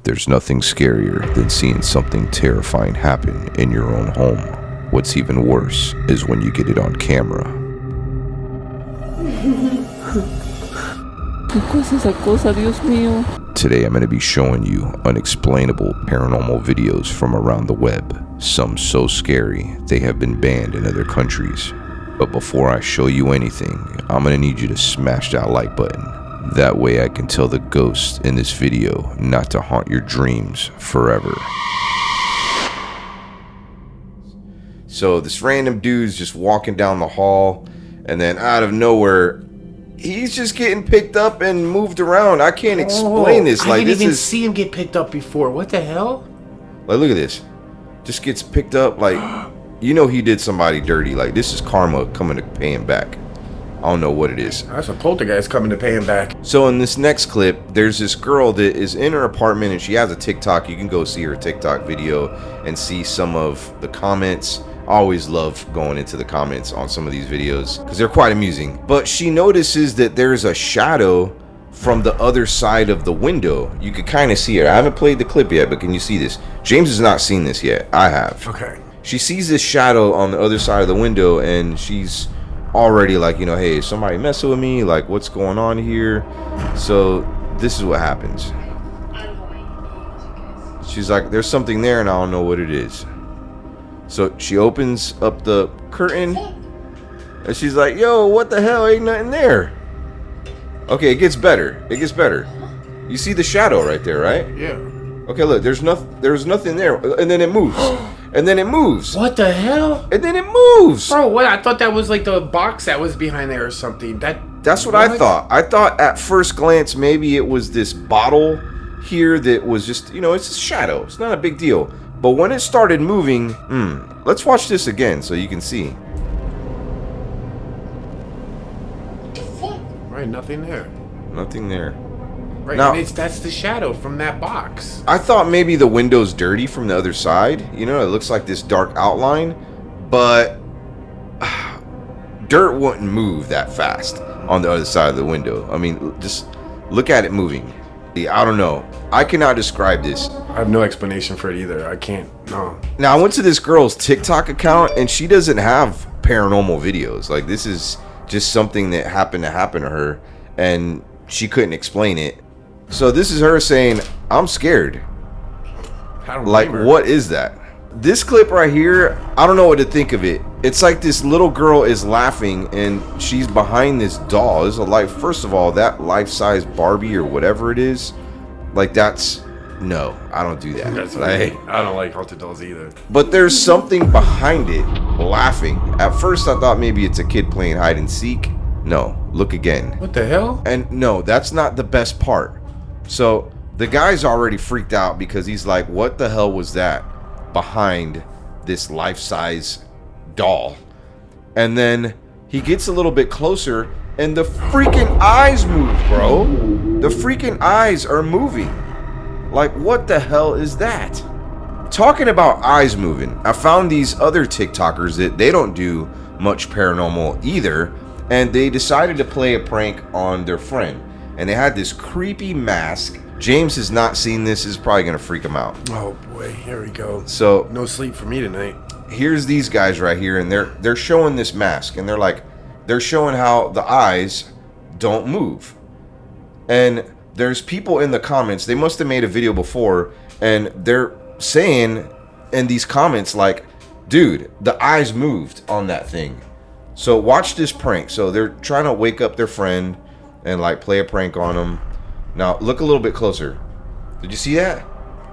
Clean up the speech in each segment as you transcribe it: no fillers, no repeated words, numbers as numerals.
There's nothing scarier than seeing something terrifying happen in your own home. What's even worse is when you get it on camera. ¿Qué es esa cosa, Dios mío? Today I'm going to be showing you unexplainable paranormal videos from around the web. Some so scary they have been banned in other countries. But before I show you anything, I'm going to need you to smash that like button. That way I can tell the ghost in this video not to haunt your dreams forever. So this random dude's just walking down the hall, and then out of nowhere, he's just getting picked up and moved around. I can't explain this. I didn't even see him get picked up before. What the hell? Like, look at this. Just gets picked up like, you know, he did somebody dirty. Like, this is karma coming to pay him back. I don't know what it is. That's a poltergeist coming to pay him back. So in this next clip, there's this girl that is in her apartment and she has a TikTok. You can go see her TikTok video and see some of the comments. I always love going into the comments on some of these videos because they're quite amusing. But she notices that there's a shadow from the other side of the window. You could kind of see it. I haven't played the clip yet, but can you see this? James has not seen this yet. I have. Okay. She sees this shadow on the other side of the window and she's already like, you know, hey, is somebody messing with me? Like, what's going on here? So this is what happens. She's like, there's something there and I don't know what it is. So she opens up the curtain and she's like, yo, what the hell? Ain't nothing there. Okay, it gets better. It gets better. You see the shadow right there, right? Yeah. Okay, look, there's nothing there. And then it moves. And then it moves. What the hell? And then it moves. Bro, what? I thought that was like the box that was behind there or something. That's what I thought. I thought at first glance maybe it was this bottle here that was just, you know, it's a shadow. It's not a big deal. But when it started moving, let's watch this again so you can see. Right, nothing there. Nothing there. Right, now, and that's the shadow from that box. I thought maybe the window's dirty from the other side. You know, it looks like this dark outline. But dirt wouldn't move that fast on the other side of the window. I mean, just look at it moving. I don't know. I cannot describe this. I have no explanation for it either. I can't. No. Now, I went to this girl's TikTok account, and she doesn't have paranormal videos. Like, this is just something that happened to her, and she couldn't explain it. So this is her saying, I'm scared. Like, what is that? This clip right here, I don't know what to think of it. It's like this little girl is laughing and she's behind this doll. It's like, first of all, that life-size Barbie or whatever it is, like, that's, no, I don't do that. That's like, I don't like haunted dolls either. But there's something behind it laughing. At first I thought maybe it's a kid playing hide and seek. No, look again. What the hell? And no, that's not the best part. So the guy's already freaked out because he's like, what the hell was that behind this life-size doll? And then he gets a little bit closer and the freaking eyes move, bro. The freaking eyes are moving. Like, what the hell is that? Talking about eyes moving, I found these other TikTokers that they don't do much paranormal either, and they decided to play a prank on their friend. And they had this creepy mask. James has not seen this. This is probably going to freak him out. Oh boy, here we go. So no sleep for me tonight. Here's these guys right here, and they're showing this mask, and they're showing how the eyes don't move. And there's people in the comments. They must have made a video before, and they're saying in these comments like, dude, the eyes moved on that thing. So watch this prank. So they're trying to wake up their friend and like play a prank on him. Now look a little bit closer. Did you see that?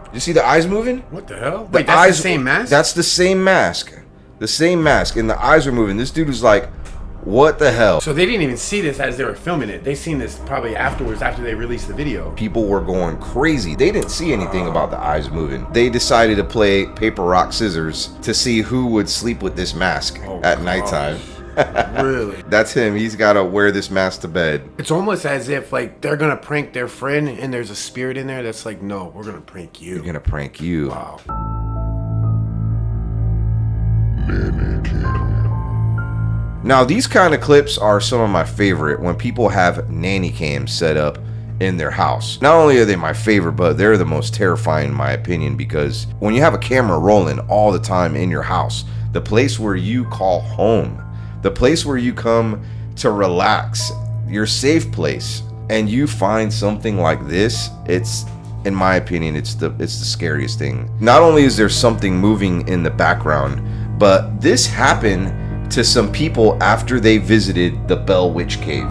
Did you see the eyes moving? What the hell? Wait, that's the same mask? That's the same mask. The same mask, and the eyes were moving. This dude was like, what the hell? So they didn't even see this as they were filming it. They seen this probably afterwards, after they released the video. People were going crazy. They didn't see anything about the eyes moving. They decided to play paper, rock, scissors to see who would sleep with this mask at nighttime. Really? That's him. He's got to wear this mask to bed. It's almost as if like they're gonna prank their friend and there's a spirit in there that's like, no, we're gonna prank you. We're gonna prank you. Wow. Now these kind of clips are some of my favorite when people have nanny cams set up in their house. Not only are they my favorite, but they're the most terrifying in my opinion, because when you have a camera rolling all the time in your house, the place where you call home, the place where you come to relax, your safe place, and you find something like this, it's, in my opinion, it's the scariest thing. Not only is there something moving in the background, but this happened to some people after they visited the Bell Witch Cave.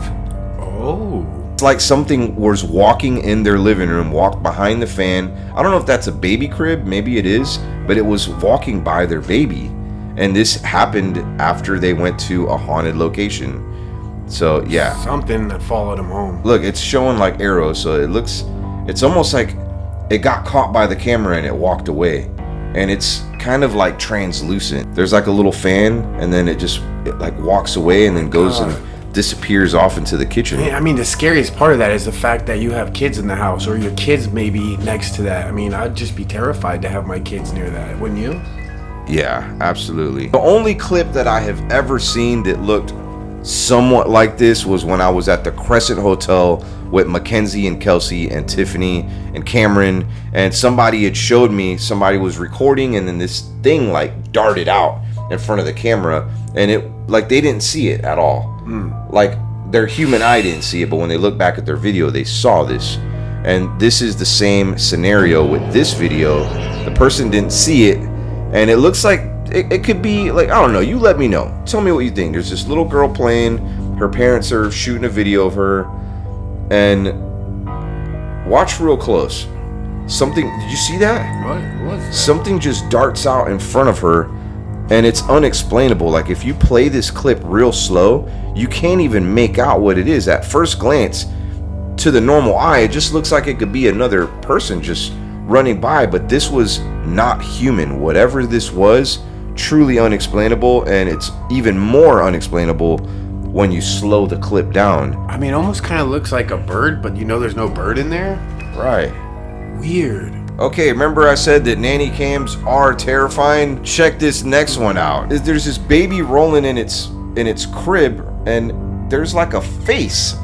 Oh. It's like something was walking in their living room, walked behind the fan. I don't know if that's a baby crib, maybe it is, but it was walking by their baby. And this happened after they went to a haunted location. So yeah. Something that followed them home. Look, it's showing like arrows, so it's almost like it got caught by the camera and it walked away. And it's kind of like translucent. There's like a little fan, and then it like walks away and then goes and disappears off into the kitchen. I mean, the scariest part of that is the fact that you have kids in the house, or your kids may be next to that. I mean, I'd just be terrified to have my kids near that, wouldn't you? Yeah, absolutely. The only clip that I have ever seen that looked somewhat like this was when I was at the Crescent Hotel with Mackenzie and Kelsey and Tiffany and Cameron, and somebody had showed me, somebody was recording, and then this thing like darted out in front of the camera, and it like they didn't see it at all. Like their human eye didn't see it, but when they looked back at their video, they saw this. And this is the same scenario with this video. The person didn't see it, and it looks like it could be like, I don't know, you let me know. Tell me what you think. There's this little girl playing, her parents are shooting a video of her, and watch real close. Something, did you see that? What was that? Something just darts out in front of her, and it's unexplainable. Like if you play this clip real slow, you can't even make out what it is. At first glance, to the normal eye, it just looks like it could be another person just running by, but this was not human. Whatever this was, truly unexplainable, and it's even more unexplainable when you slow the clip down. I mean, it almost kind of looks like a bird, but you know there's no bird in there? Right. Weird. Okay, remember I said that nanny cams are terrifying? Check this next one out. There's this baby rolling in its crib, and there's like a face.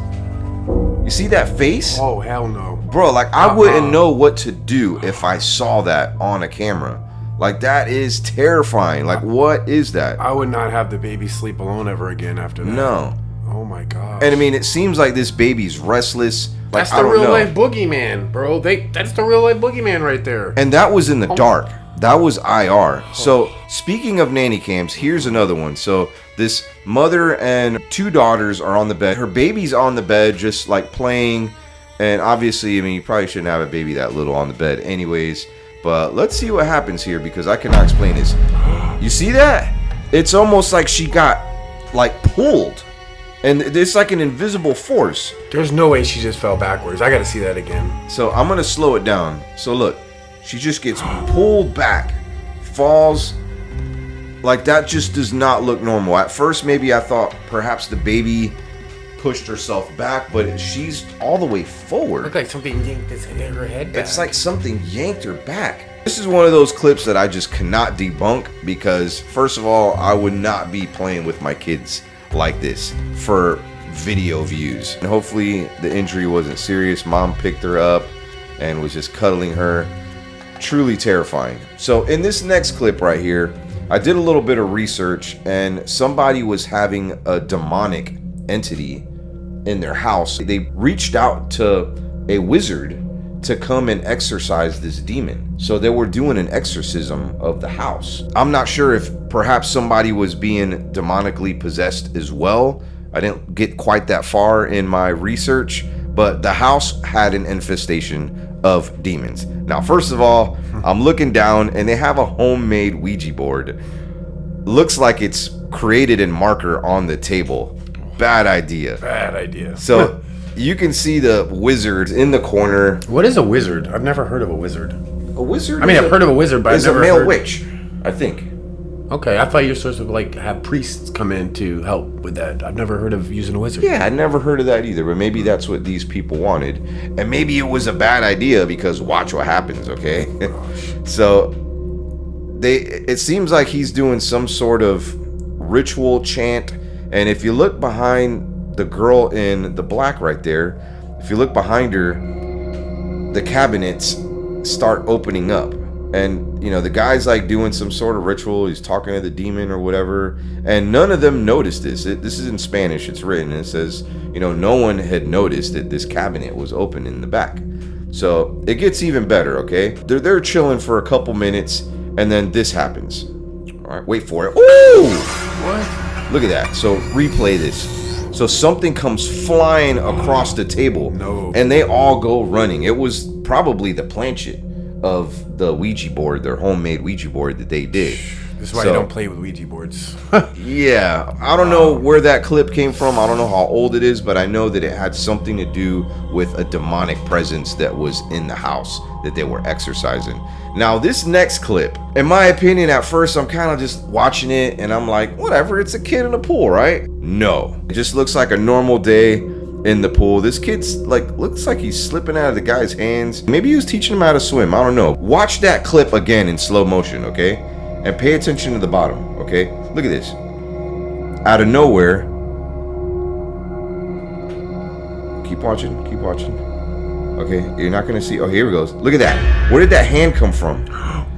You see that face? Oh, hell no. Bro, like I wouldn't know what to do if I saw that on a camera. Like that is terrifying. Like what is that? I would not have the baby sleep alone ever again after that. No. Oh my god. And I mean, it seems like this baby's restless. Like, That's the real life boogeyman, bro. That's the real life boogeyman right there. And that was in the dark. That was IR. So speaking of nanny cams, here's another one. So this mother and two daughters are on the bed. Her baby's on the bed just like playing. And obviously, I mean, you probably shouldn't have a baby that little on the bed anyways. But let's see what happens here, because I cannot explain this. You see that? It's almost like she got like pulled. And it's like an invisible force. There's no way she just fell backwards. I gotta see that again. So I'm gonna slow it down. So look, she just gets pulled back, falls. Like that just does not look normal. At first, maybe I thought perhaps the baby pushed herself back, but she's all the way forward. Looked like something yanked her head back. It's like something yanked her back. This is one of those clips that I just cannot debunk, because first of all, I would not be playing with my kids like this for video views. And hopefully the injury wasn't serious. Mom picked her up and was just cuddling her. Truly terrifying. So in this next clip right here, I did a little bit of research, and somebody was having a demonic entity in their house. They reached out to a wizard to come and exorcise this demon. So they were doing an exorcism of the house. I'm not sure if perhaps somebody was being demonically possessed as well. I didn't get quite that far in my research, but the house had an infestation of demons. Now, first of all, I'm looking down and they have a homemade Ouija board. Looks like it's created in marker on the table. Bad idea. Bad idea. So you can see the wizard in the corner. What is a wizard? I've never heard of a wizard. A wizard? I mean, I've heard of a wizard, but I've is never a male heard... witch, I think. Okay, I thought you were supposed to like have priests come in to help with that. I've never heard of using a wizard. Yeah, I never heard of that either, but maybe that's what these people wanted. And maybe it was a bad idea, because watch what happens, okay? So it seems like he's doing some sort of ritual chant. And if you look behind the girl in the black right there, if you look behind her, the cabinets start opening up. And, you know, the guy's like doing some sort of ritual. He's talking to the demon or whatever. And none of them noticed this. This is in Spanish. It's written. It says, you know, no one had noticed that this cabinet was open in the back. So it gets even better, okay? They're chilling for a couple minutes, and then this happens. All right, wait for it. Ooh! What? Look at that. So replay this. So something comes flying across the table. No. And they all go running. It was probably the planchette of the Ouija board, their homemade Ouija board that they did. This is why you don't play with Ouija boards. Yeah, I don't know where that clip came from. I don't know how old it is, but I know that it had something to do with a demonic presence that was in the house that they were exorcising. Now, this next clip, in my opinion, at first, I'm kind of just watching it and I'm like, whatever, it's a kid in a pool, right? No, it just looks like a normal day in the pool. This kid's like, looks like he's slipping out of the guy's hands. Maybe he was teaching him how to swim. I don't know. Watch that clip again in slow motion, okay? And pay attention to the bottom, okay? Look at this. Out of nowhere. Keep watching, keep watching. Okay, you're not gonna see. Oh, here it goes. Look at that. Where did that hand come from?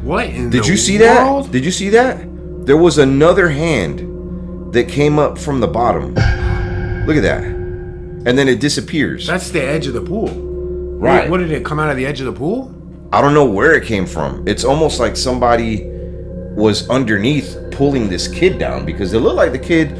What in Did the you see world? that? Did you see that? There was another hand that came up from the bottom. Look at that. And then it disappears. That's the edge of the pool. Right. What did it come out of the edge of the pool? I don't know where it came from. It's almost like somebody was underneath pulling this kid down, because it looked like the kid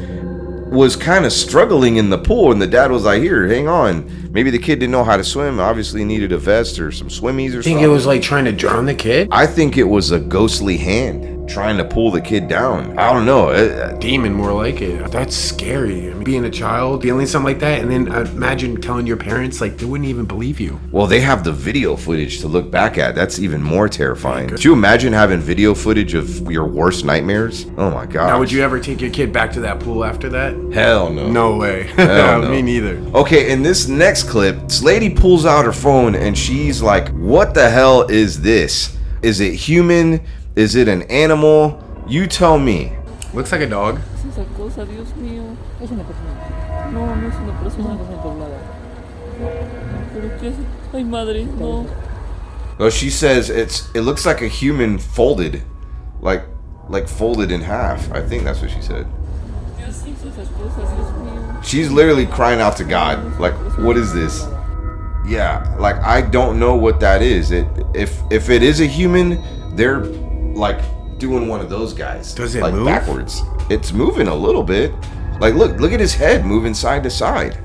was kind of struggling in the pool, and the dad was like, here, hang on. Maybe the kid didn't know how to swim, obviously needed a vest or some swimmies or something. Think it was like trying to drown the kid? I think it was a ghostly hand trying to pull the kid down. I don't know. Demon, more like it. That's scary. I mean, being a child, feeling something like that, and then imagine telling your parents, like, they wouldn't even believe you. Well, they have the video footage to look back at. That's even more terrifying. Could you imagine having video footage of your worst nightmares? Oh my god. Now, would you ever take your kid back to that pool after that? Hell no. No way. Hell no. Me neither. Okay, in this next clip, this lady pulls out her phone and she's like, what the hell is this? Is it human? Is it an animal? You tell me. Looks like a dog. ¿Qué es esa cosa, Dios mío? Es una persona. No, no es una persona. ¿Pero qué es? Ay, madre, no. Well, she says it looks like a human folded, like folded in half. I think that's what she said. ¿Qué es esas cosas, Dios mío? She's literally crying out to God. Like, what is this? Yeah, like I don't know what that is. If it is a human, they're like doing one of those guys. Does it like move? Backwards? It's moving a little bit. Like look at his head moving side to side.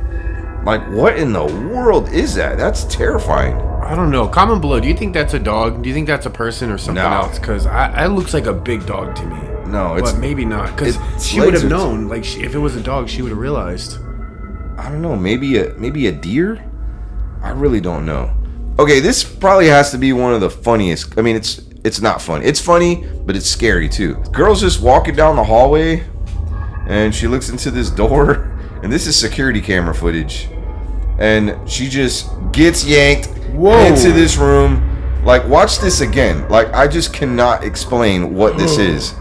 Like what in the world is that? That's terrifying. I don't know. Comment below. Do you think that's a dog? Do you think that's a person or something else? Because it looks like a big dog to me. No, it's but maybe not. Because she would have known. Like if it was a dog, she would have realized. I don't know. Maybe a deer. I really don't know. Okay, this probably has to be one of the funniest. I mean, it's not funny. It's funny, but it's scary too. Girl's just walking down the hallway, and she looks into this door, and this is security camera footage, and she just gets yanked into this room. Like, watch this again. Like, I just cannot explain what this is.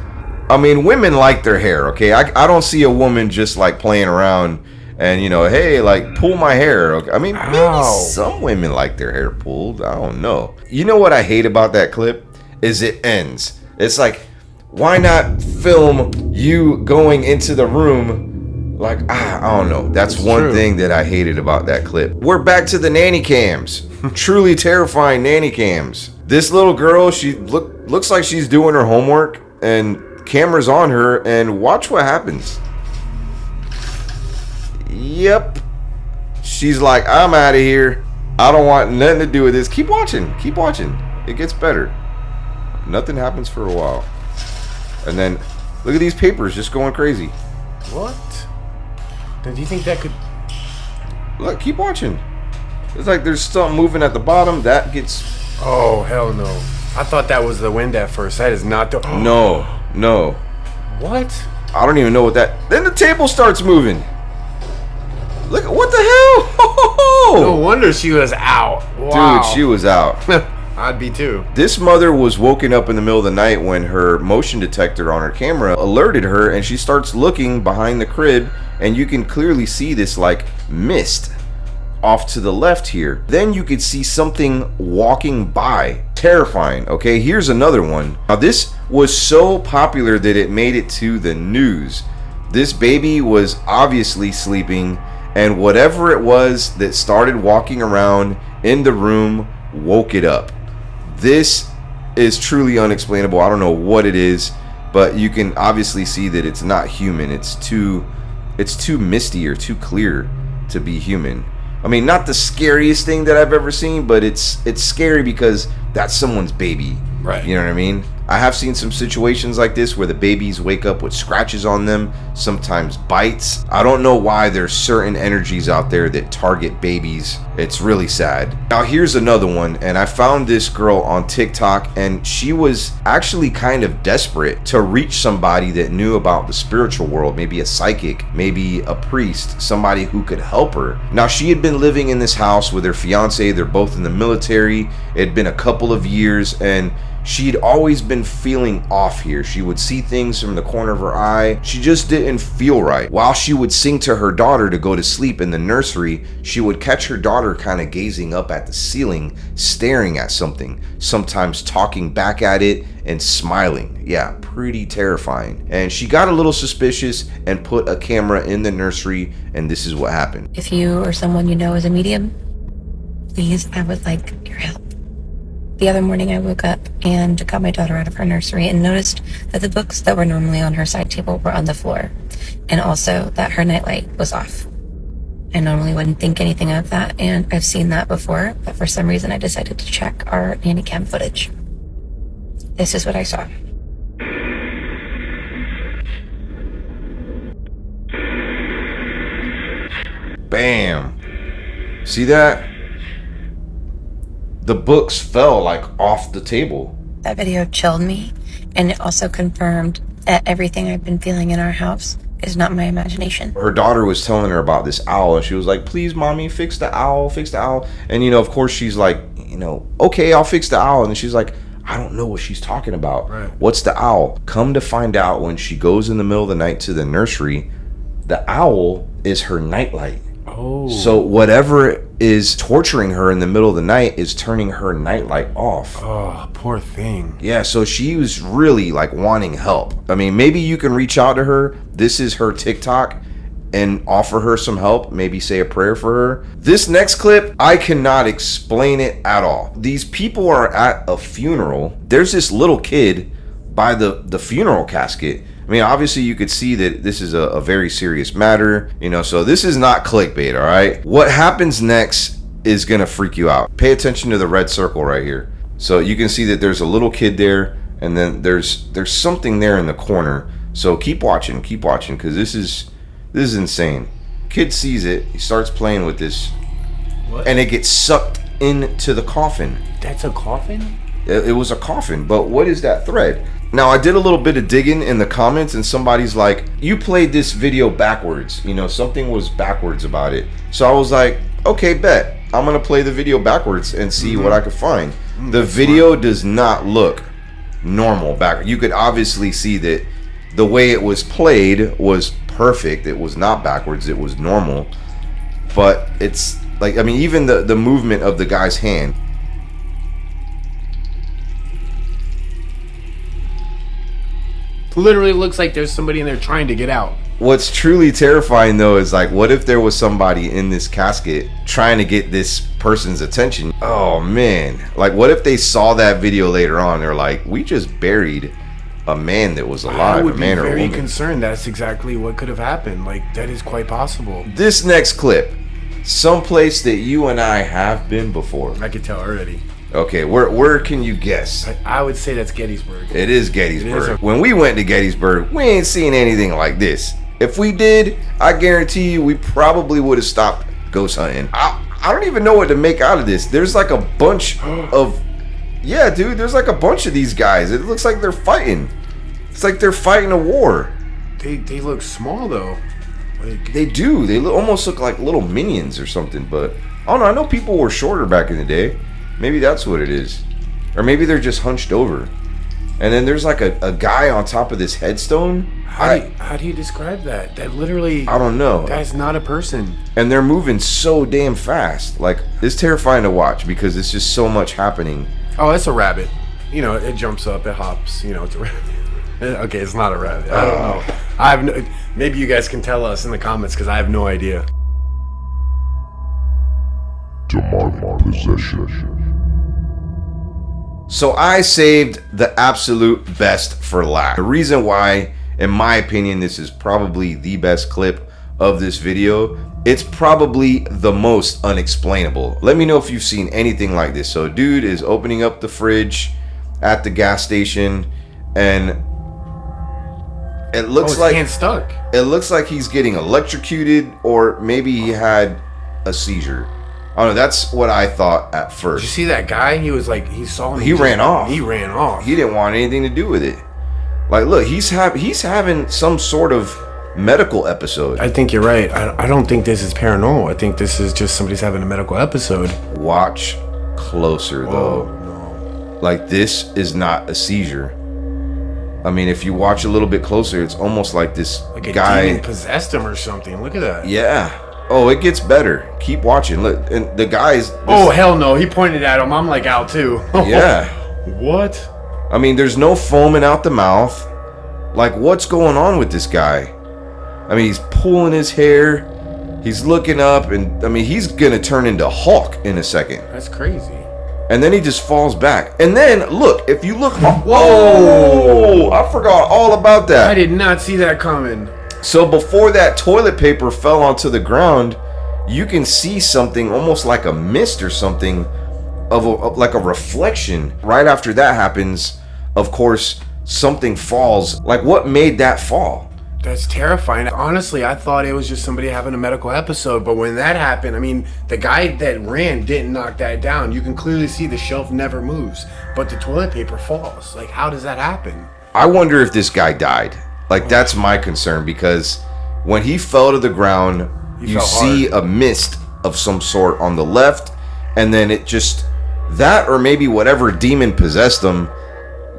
I mean, women like their hair, okay? I don't see a woman just like playing around and, you know, hey, like, pull my hair. Okay? I mean, maybe some women like their hair pulled. I don't know. You know what I hate about that clip? Is it ends. It's like, why not film you going into the room? Like, I don't know. That's one thing that I hated about that clip. We're back to the nanny cams. Truly terrifying nanny cams. This little girl, she looks like she's doing her homework, and camera's on her, and watch what happens. Yep. She's like, I'm out of here. I don't want nothing to do with this. Keep watching. Keep watching. It gets better. Nothing happens for a while. And then, look at these papers just going crazy. What? Do you think that could... Look, keep watching. It's like there's something moving at the bottom. That gets... Oh, hell no. I thought that was the wind at first. That is not the... No. What? I don't even know what that... Then the table starts moving. Look, what the hell? No wonder she was out. Wow. Dude, she was out. I'd be too. This mother was woken up in the middle of the night when her motion detector on her camera alerted her, and she starts looking behind the crib, and you can clearly see this like mist off to the left here. Then you could see something walking by. Terrifying. Okay, here's another one. Now this was so popular that it made it to the news. This baby was obviously sleeping, and whatever it was that started walking around in the room woke it up. This is truly unexplainable. I don't know what it is, but you can obviously see that it's not human. It's too misty or too clear to be human. I mean, not the scariest thing that I've ever seen, but it's scary because that's someone's baby. Right. You know what I mean? I have seen some situations like this where the babies wake up with scratches on them, sometimes bites. I don't know why there's certain energies out there that target babies. It's really sad. Now here's another one, and I found this girl on TikTok, and she was actually kind of desperate to reach somebody that knew about the spiritual world, maybe a psychic, maybe a priest, somebody who could help her. Now she had been living in this house with her fiance. They're both in the military. It had been a couple of years, and she'd always been feeling off here. She would see things from the corner of her eye. She just didn't feel right. While she would sing to her daughter to go to sleep in the nursery, she would catch her daughter kind of gazing up at the ceiling, staring at something, sometimes talking back at it and smiling. Yeah, pretty terrifying. And she got a little suspicious and put a camera in the nursery, and this is what happened. If you or someone you know is a medium, please, I would like your help. The other morning I woke up and got my daughter out of her nursery and noticed that the books that were normally on her side table were on the floor, and also that her nightlight was off. I normally wouldn't think anything of that, and I've seen that before, but for some reason I decided to check our nanny cam footage. This is what I saw. Bam. See that? The books fell like off the table. That video chilled me, and it also confirmed that everything I've been feeling in our house is not my imagination. Her daughter was telling her about this owl, and she was like, please, mommy, fix the owl, fix the owl. And, of course, she's like, okay, I'll fix the owl. And she's like, I don't know what she's talking about. Right. What's the owl? Come to find out, when she goes in the middle of the night to the nursery, the owl is her nightlight. Oh. So whatever is torturing her in the middle of the night is turning her nightlight off. Oh, poor thing. Yeah, so she was really like wanting help. I mean, maybe you can reach out to her. This is her TikTok, and offer her some help. Maybe say a prayer for her. This next clip, I cannot explain it at all. These people are at a funeral. There's this little kid by the funeral casket. I mean, obviously you could see that this is a very serious matter, so this is not clickbait, all right? What happens next is gonna freak you out. Pay attention to the red circle right here. So you can see that there's a little kid there, and then there's something there in the corner. So keep watching, because this is insane. Kid sees it, he starts playing with this, What? and it gets sucked into the coffin. That's a coffin? It was a coffin, but what is that thread? Now, I did a little bit of digging in the comments, and somebody's like, you played this video backwards. Something was backwards about it. So I was like, okay, bet. I'm going to play the video backwards and see what I could find. The video does not look normal back. You could obviously see that the way it was played was perfect. It was not backwards. It was normal. But it's like, I mean, even the movement of the guy's hand. Literally looks like there's somebody in there trying to get out. What's truly terrifying, though, is like, what if there was somebody in this casket trying to get this person's attention? Oh, man. Like, what if they saw that video later on? They're like, we just buried a man that was alive, I would a man be or a very woman. concerned. That's exactly what could have happened. Like, that is quite possible. This next clip, someplace that you and I have been before. I could tell already. Okay, where can you guess? I would say that's Gettysburg. It is Gettysburg. It is When we went to Gettysburg, we ain't seen anything like this. If we did, I guarantee you we probably would have stopped ghost hunting. I don't even know what to make out of this. There's like a bunch of... Yeah, dude, there's like a bunch of these guys. It looks like they're fighting. It's like they're fighting a war. They look small, though. Like, They do. They almost look like little minions or something, but... I don't know. I know people were shorter back in the day. Maybe that's what it is. Or maybe they're just hunched over. And then there's like a guy on top of this headstone. How do you describe that? That literally, I don't know. That's not a person. And they're moving so damn fast. Like, it's terrifying to watch because it's just so much happening. Oh, it's a rabbit. You know, it jumps up, it hops. You know, it's a rabbit. Okay, it's not a rabbit. I don't know. I have no. Maybe you guys can tell us in the comments because I have no idea. Demonic possession. So I saved the absolute best for last. The reason why, in my opinion, this is probably the best clip of this video. It's probably the most unexplainable. Let me know if you've seen anything like this. So a dude is opening up the fridge at the gas station, and it looks like hand's stuck. It looks like he's getting electrocuted, or maybe he had a seizure. I don't know. That's what I thought at first. Did you see that guy? He was like, he saw me. He ran off. He ran off. He didn't want anything to do with it. Like, look, he's having some sort of medical episode. I think you're right. I don't think this is paranormal. I think this is just somebody's having a medical episode. Watch closer, though. No. Like, this is not a seizure. I mean, if you watch a little bit closer, it's almost like this Like a guy demon possessed him or something. Look at that. Yeah. Oh, it gets better. Keep watching. Look, and the guy's. Oh, hell no. He pointed at him. I'm like out too. Yeah. What? I mean, there's no foaming out the mouth. Like, what's going on with this guy? I mean, he's pulling his hair. He's looking up, and I mean, he's gonna turn into Hulk in a second. That's crazy. And then he just falls back. And then, look, if you look. Whoa! I forgot all about that. I did not see that coming. So before that toilet paper fell onto the ground, you can see something almost like a mist or something of like a reflection. Right after that happens, of course, something falls. Like, what made that fall? That's terrifying. Honestly, I thought it was just somebody having a medical episode, but when that happened, I mean, the guy that ran didn't knock that down. You can clearly see the shelf never moves, but the toilet paper falls. Like, how does that happen? I wonder if this guy died. Like, that's my concern, because when he fell to the ground, you see a mist of some sort on the left, and then it just, that or maybe whatever demon possessed him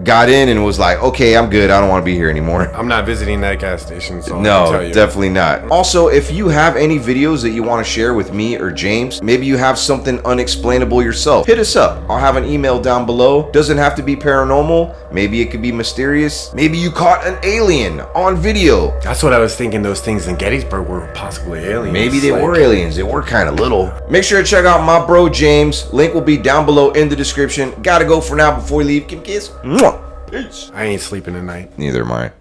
got in and was like, okay, I'm good. I don't want to be here anymore. I'm not visiting that gas station, so no, I can tell you. Definitely not. Also, if you have any videos that you want to share with me or James, maybe you have something unexplainable yourself, hit us up. I'll have an email down below. Doesn't have to be paranormal. Maybe it could be mysterious. Maybe you caught an alien on video. That's what I was thinking. Those things in Gettysburg were possibly aliens. Maybe they were aliens. They were kind of little. Make sure to check out my bro James. Link will be down below in the description. Gotta go for now before we leave. Give a kiss. Mwah. Peace. I ain't sleeping tonight. Neither am I.